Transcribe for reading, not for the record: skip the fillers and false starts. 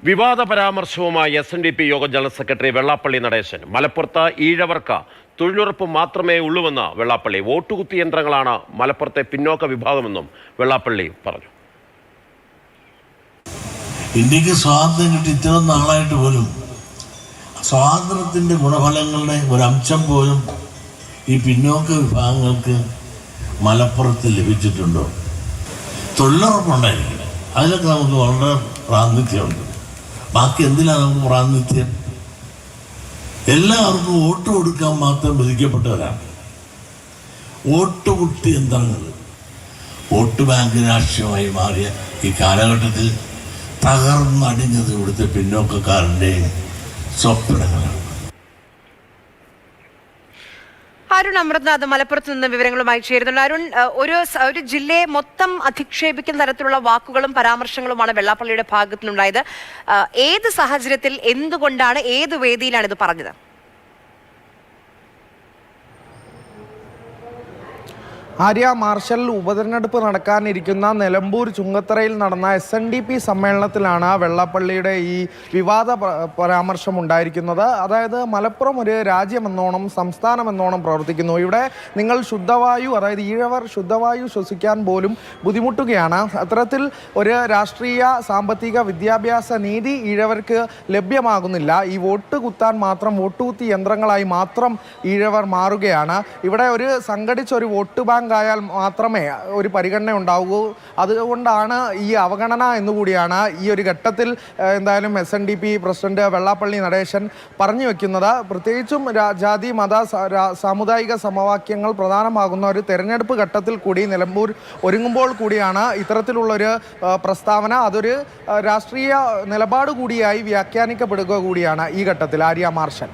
വിവാദ പരാമർശവുമായി SNDP യോഗം general secretary Vellappally Natesan. മലപ്പുറത്ത് ഈഴവർക്ക് തൊഴിലുറപ്പ് മാത്രമേ ഉള്ളൂവെന്ന് വെള്ളാപ്പള്ളി. വോട്ടുകുത്തി യന്ത്രങ്ങളാണ് മലപ്പുറത്തെ പിന്നോക്ക വിഭാഗമെന്നും വെള്ളാപ്പള്ളി പറഞ്ഞു. ഇന്ത്യക്ക് സ്വാതന്ത്ര്യം കിട്ടി ഇത്ര നാളായിട്ട് പോലും സ്വാതന്ത്ര്യത്തിൻ്റെ ഗുണഫലങ്ങളുടെ ഒരംശം പോലും ഈ പിന്നോക്ക വിഭാഗങ്ങൾക്ക് മലപ്പുറത്ത് ലഭിച്ചിട്ടുണ്ടോ? തൊഴിലുറപ്പുണ്ടായിരിക്കില്ല, അതിലൊക്കെ നമുക്ക് വളരെ പ്രാതിനിധ്യമുണ്ട്. ബാക്കി എന്തിനാണ് നമുക്ക് പ്രാതിനിധ്യം? എല്ലാവർക്കും വോട്ട് കൊടുക്കാൻ മാത്രം വിധിക്കപ്പെട്ടവരാണ്. വോട്ടുകുത്തി യന്ത്രങ്ങൾ വോട്ട് ബാങ്ക് രാഷ്ട്രീയമായി മാറിയ ഈ കാലഘട്ടത്തിൽ തകർന്നടിഞ്ഞത് ഇവിടുത്തെ പിന്നോക്കക്കാരൻ്റെയും സ്വപ്നങ്ങളാണ്. അരുൺ അമൃത്നാഥ് മലപ്പുറത്ത് നിന്ന് വിവരങ്ങളുമായി ചേരുന്നുണ്ട്. അരുൺ, ഒരു ജില്ലയെ മൊത്തം അധിക്ഷേപിക്കുന്ന തരത്തിലുള്ള വാക്കുകളും പരാമർശങ്ങളുമാണ് വെള്ളാപ്പള്ളിയുടെ ഭാഗത്തുനിന്നുണ്ടായത്. ഏത് സാഹചര്യത്തിൽ, എന്തുകൊണ്ടാണ്, ഏത് വേദിയിലാണ് ഇത് പറഞ്ഞത്? ആര്യ, മാർഷൽ ഉപതെരഞ്ഞെടുപ്പ് നടക്കാനിരിക്കുന്ന നിലമ്പൂർ ചുങ്കത്തറയിൽ നടന്ന SNDP സമ്മേളനത്തിലാണ് വെള്ളാപ്പള്ളിയുടെ ഈ വിവാദ പരാമർശം ഉണ്ടായിരിക്കുന്നത്. അതായത് മലപ്പുറം ഒരു രാജ്യമെന്നോണം, സംസ്ഥാനമെന്നോണം പ്രവർത്തിക്കുന്നു. ഇവിടെ നിങ്ങൾ ശുദ്ധവായു, അതായത് ഈഴവർ ശുദ്ധവായു ശ്വസിക്കാൻ പോലും ബുദ്ധിമുട്ടുകയാണ്. അത്തരത്തിൽ ഒരു രാഷ്ട്രീയ, സാമ്പത്തിക, വിദ്യാഭ്യാസ നീതി ഈഴവർക്ക് ലഭ്യമാകുന്നില്ല. ഈ വോട്ട് കുത്താൻ മാത്രം, വോട്ടുകുത്തി യന്ത്രങ്ങളായി മാത്രം ഈഴവർ മാറുകയാണ്. ഇവിടെ ഒരു സംഘടിച്ചൊരു വോട്ട് ബാങ്ക് ആയാൽ മാത്രമേ ഒരു പരിഗണന ഉണ്ടാവൂ. അതുകൊണ്ടാണ് ഈ അവഗണന എന്നുകൂടിയാണ് ഈ ഒരു ഘട്ടത്തിൽ എന്തായാലും SNDP പ്രസിഡന്റ് വെള്ളാപ്പള്ളി നടേശൻ പറഞ്ഞു വെക്കുന്നത്. പ്രത്യേകിച്ചും ജാതി, മത, സാമുദായിക സമവാക്യങ്ങൾ പ്രധാനമാകുന്ന ഒരു തെരഞ്ഞെടുപ്പ് ഘട്ടത്തിൽ കൂടി നിലമ്പൂർ ഒരുങ്ങുമ്പോൾ കൂടിയാണ് ഇത്തരത്തിലുള്ളൊരു പ്രസ്താവന. അതൊരു രാഷ്ട്രീയ നിലപാട് കൂടിയായി വ്യാഖ്യാനിക്കപ്പെടുക കൂടിയാണ് ഈ ഘട്ടത്തിൽ. ആര്യ, മാർഷൽ.